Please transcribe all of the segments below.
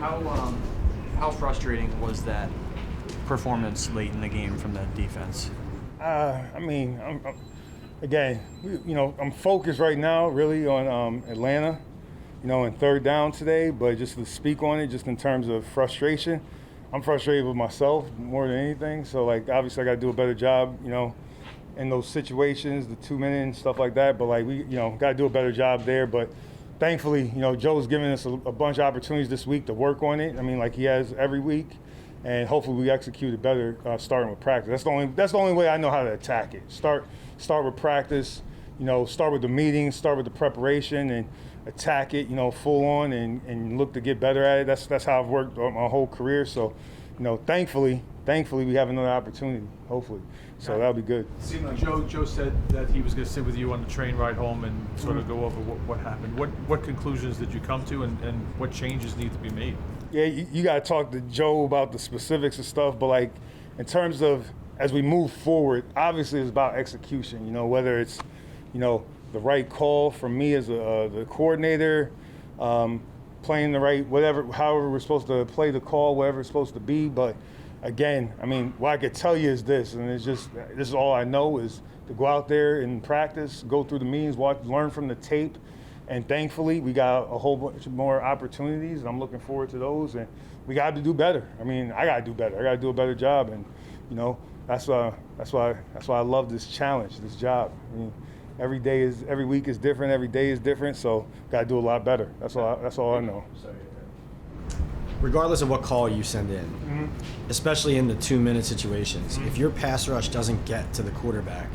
How frustrating was that performance late in the game from that defense? I'm focused right now really on Atlanta, in third down today, but just to speak on it, just in terms of frustration, I'm frustrated with myself more than anything. So, obviously I got to do a better job, in those situations, the 2 minute and stuff like that. But, we got to do a better job there. But thankfully, Joe's given us a bunch of opportunities this week to work on it. He has every week. And hopefully we execute it better starting with practice. That's the only way I know how to attack it. Start with practice, start with the meetings, start with the preparation, and attack it, full on and look to get better at it. That's how I've worked my whole career. So, thankfully we have another opportunity, hopefully. So that'll be good. It seemed like Joe said that he was going to sit with you on the train ride home and sort of go over what happened. What conclusions did you come to, and what changes need to be made? Yeah, you got to talk to Joe about the specifics and stuff, but in terms of as we move forward, obviously it's about execution, whether it's, the right call from me as the coordinator, playing the right, however we're supposed to play the call, whatever it's supposed to be. But again, what I could tell you is this, and this is all I know, is to go out there and practice, go through the meetings, learn from the tape. And thankfully, we got a whole bunch more opportunities, and I'm looking forward to those. And we got to do better. I got to do better. I got to do a better job. And that's why I love this challenge, this job. Every week is different. Every day is different. So got to do a lot better. That's all I know. Regardless of what call you send in, especially in the 2 minute situations, if your pass rush doesn't get to the quarterback.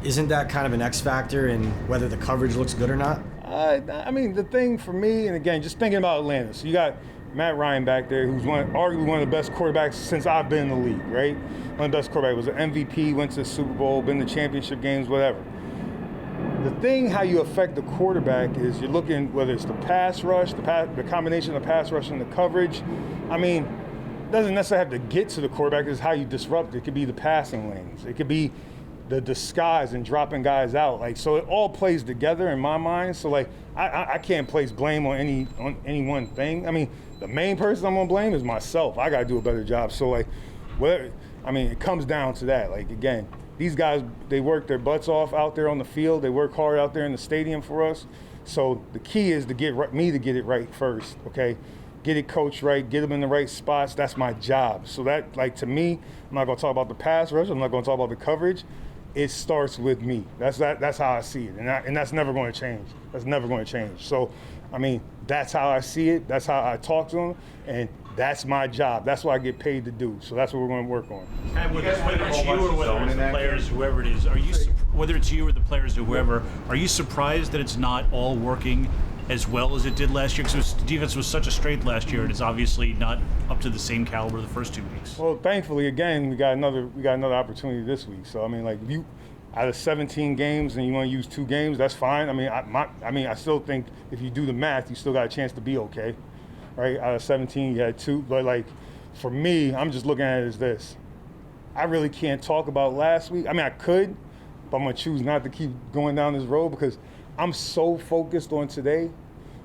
Isn't that kind of an X factor in whether the coverage looks good or not? The thing for me, and again, just thinking about Atlanta, so you got Matt Ryan back there, who's arguably one of the best quarterbacks since I've been in the league, right? One of the best quarterbacks, was an MVP, went to the Super Bowl, been to championship games, whatever. The thing, how you affect the quarterback is you're looking, whether it's the pass rush, the combination of the pass rush and the coverage. It doesn't necessarily have to get to the quarterback, it's how you disrupt it. It could be the passing lanes. It could be the disguise and dropping guys out. So it all plays together in my mind. So I can't place blame on any one thing. The main person I'm gonna blame is myself. I gotta do a better job. So it comes down to that. Again, these guys, they work their butts off out there on the field. They work hard out there in the stadium for us. So the key is to get it right first, okay? Get it coached right, get them in the right spots. That's my job. So that, to me, I'm not gonna talk about the pass rush. I'm not gonna talk about the coverage. It starts with me. That's how I see it, and that's never going to change. That's never going to change. So, that's how I see it. That's how I talk to them, and that's my job. That's what I get paid to do. So that's what we're going to work on. And whether it's you or whether it's the players, whoever it is, whether it's you or the players or whoever, are you surprised that it's not all working as well as it did last year? Because the defense was such a strength last year, and it's obviously not up to the same caliber the first 2 weeks. Well, thankfully, again, we got another opportunity this week. So if you out of 17 games and you want to use 2 games, that's fine. I still think if you do the math, you still got a chance to be okay, right? Out of 17, you had 2. But for me, I'm just looking at it as this. I really can't talk about last week. I could, but I'm gonna choose not to keep going down this road because I'm so focused on today,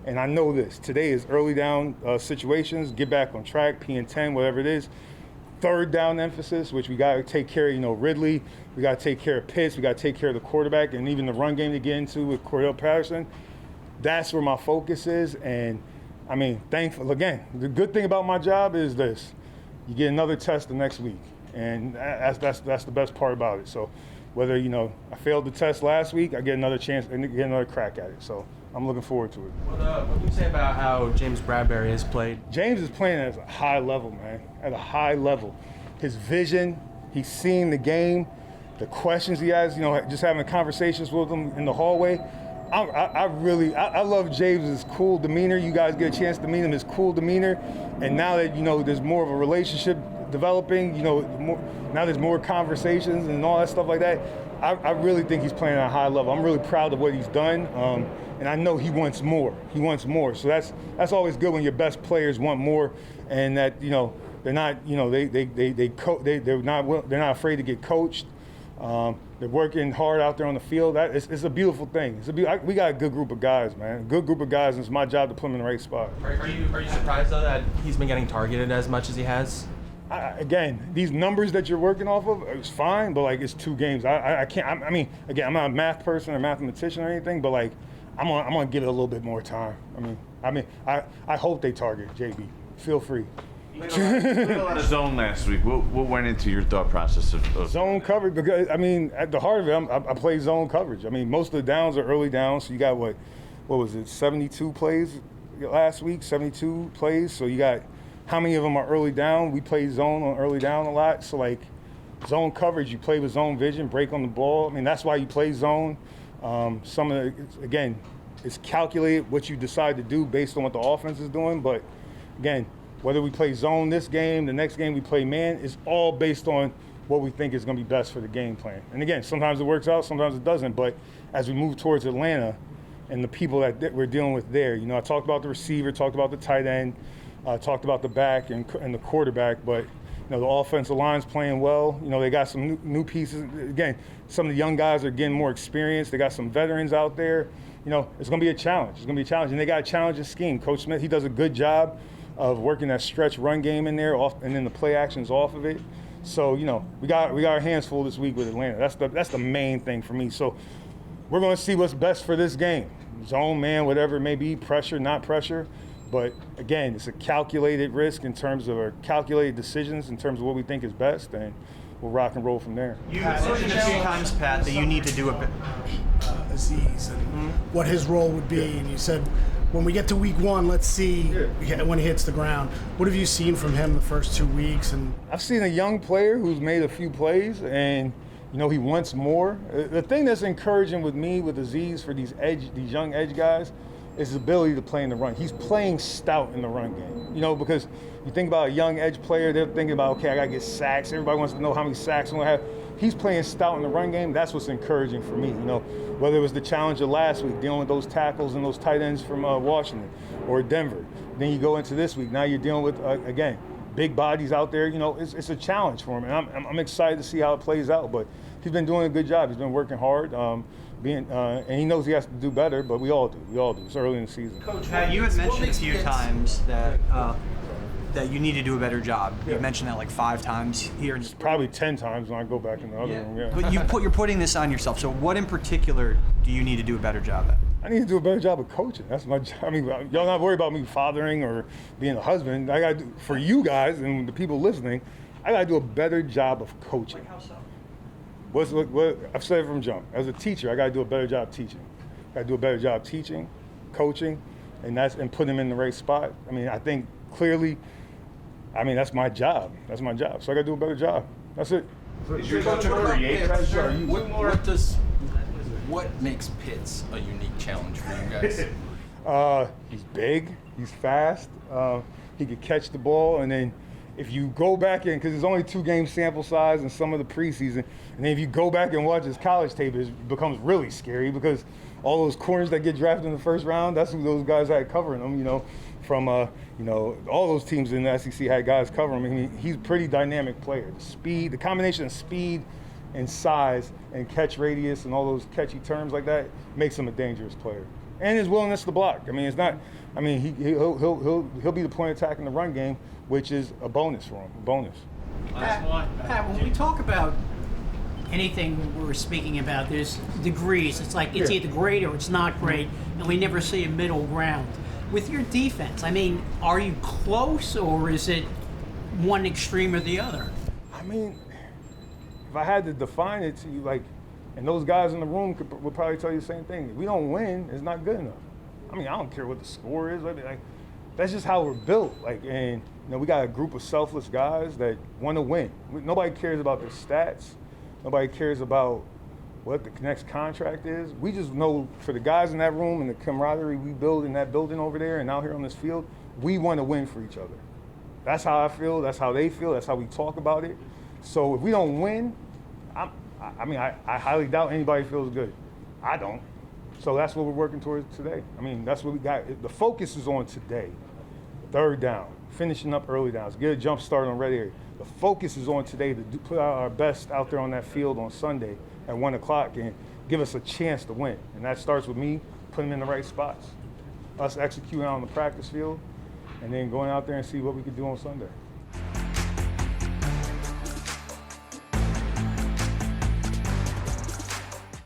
and I know this. Today is early down situations, get back on track, P and 10, whatever it is. Third down emphasis, which we got to take care of, Ridley. We got to take care of Pitts. We got to take care of the quarterback, and even the run game to get into with Cordell Patterson. That's where my focus is, and thankful. Again, the good thing about my job is this: you get another test the next week, and that's the best part about it. So whether I failed the test last week, I get another chance and get another crack at it. So I'm looking forward to it. What do you say about how James Bradbury has played? James is playing at a high level, man. At a high level. His vision, he's seeing the game, the questions he has, just having conversations with him in the hallway. I love James's cool demeanor. You guys get a chance to meet him, his cool demeanor. And now that, there's more of a relationship developing, now there's more conversations and all that stuff like that. I really think he's playing at a high level. I'm really proud of what he's done, and I know he wants more. He wants more. So that's always good when your best players want more, and that they're not they're not afraid to get coached. They're working hard out there on the field. It's a beautiful thing. We got a good group of guys, man. A good group of guys, and it's my job to put them in the right spot. Are you surprised, though, that he's been getting targeted as much as he has? Again, these numbers that you're working off of, it's fine, but, like, it's 2 games. I can't, I mean, again, I'm not a math person or mathematician or anything, but, like, I'm gonna give it a little bit more time. I hope they target JB. Feel free. We played a lot of zone last week. What went into your thought process of zone coverage? Because, I mean, at the heart of it, I play zone coverage. I mean, most of the downs are early downs, so you got what was it, 72 plays last week, 72 plays. So you got how many of them are early down? We play zone on early down a lot. So, like, zone coverage, you play with zone vision, break on the ball. I mean, that's why you play zone. Again, it's calculated what you decide to do based on what the offense is doing. But, again, whether we play zone this game, the next game we play man, it's all based on what we think is going to be best for the game plan. And again, sometimes it works out, sometimes it doesn't. But as we move towards Atlanta and the people that we're dealing with there, I talked about the receiver, talked about the tight end, talked about the back and the quarterback. But the offensive line's playing well. They got some new pieces. Again, some of the young guys are getting more experience. They got some veterans out there. It's going to be a challenge. It's going to be a challenge, and they got a challenging scheme. Coach Smith, he does a good job of working that stretch run game in there, and then the play actions off of it. So, we got our hands full this week with Atlanta. That's the main thing for me. So we're going to see what's best for this game. Zone, man, whatever it may be, pressure, not pressure. But again, it's a calculated risk in terms of our calculated decisions in terms of what we think is best, and we'll rock and roll from there. You mentioned a few times, Pat, that you need to do a bit. Azeez and what his role would be, and you said, when we get to week 1, let's see when he hits the ground. What have you seen from him the first 2 weeks? And I've seen a young player who's made a few plays, and he wants more. The thing that's encouraging with me with Azeez for these young edge guys is his ability to play in the run. He's playing stout in the run game. Because you think about a young edge player, they're thinking about, okay, I gotta get sacks. Everybody wants to know how many sacks I'm gonna have. He's playing stout in the run game. That's what's encouraging for me. Whether it was the challenge of last week, dealing with those tackles and those tight ends from Washington or Denver. Then you go into this week. Now you're dealing with, again, big bodies out there. It's a challenge for him. And I'm excited to see how it plays out. But he's been doing a good job. He's been working hard. And he knows he has to do better, but we all do. It's early in the season. Coach, Pat, you had mentioned a few times that you need to do a better job. You've mentioned that like 5 times here. Probably 10 times when I go back in the other room. Yeah. But you're putting this on yourself. So what in particular do you need to do a better job at? I need to do a better job of coaching. That's my job. Y'all not worried about me fathering or being a husband. I got to do, for you guys and the people listening, I got to do a better job of coaching. Like how so? What I've said it from jump. As a teacher, I got to do a better job teaching. I got to do a better job teaching, coaching, and putting them in the right spot. I think clearly. That's my job. That's my job. So I got to do a better job. That's it. Is your coach a create pressure? What makes Pitts a unique challenge for you guys? He's big. He's fast. He could catch the ball, and then if you go back in, because there's only 2-game sample size in some of the preseason, and then if you go back and watch his college tape, it becomes really scary because all those corners that get drafted in the first round, that's who those guys had covering them. From all those teams in the SEC had guys covering him. He's a pretty dynamic player. The speed, the combination of speed and size and catch radius and all those catchy terms like that makes him a dangerous player. And his willingness to block. He'll be the point of attack in the run game, which is a bonus for him. A bonus. Pat, when we talk about anything we're speaking about, there's degrees. It's like it's either great or it's not great, and we never see a middle ground. With your defense, are you close, or is it one extreme or the other? If I had to define it to you, and those guys in the room would probably tell you the same thing. If we don't win, it's not good enough. I don't care what the score is. That's just how we're built. We got a group of selfless guys that want to win. Nobody cares about their stats. Nobody cares about what the next contract is. We just know for the guys in that room and the camaraderie we build in that building over there and out here on this field, we want to win for each other. That's how I feel. That's how they feel. That's how we talk about it. So if we don't win, I highly doubt anybody feels good. I don't. So that's what we're working towards today. That's what we got. The focus is on today. 3rd down, finishing up early downs, get a jump start on red area. The focus is on today to put out our best out there on that field on Sunday at 1 o'clock and give us a chance to win. And that starts with me putting them in the right spots, us executing on the practice field, and then going out there and see what we can do on Sunday.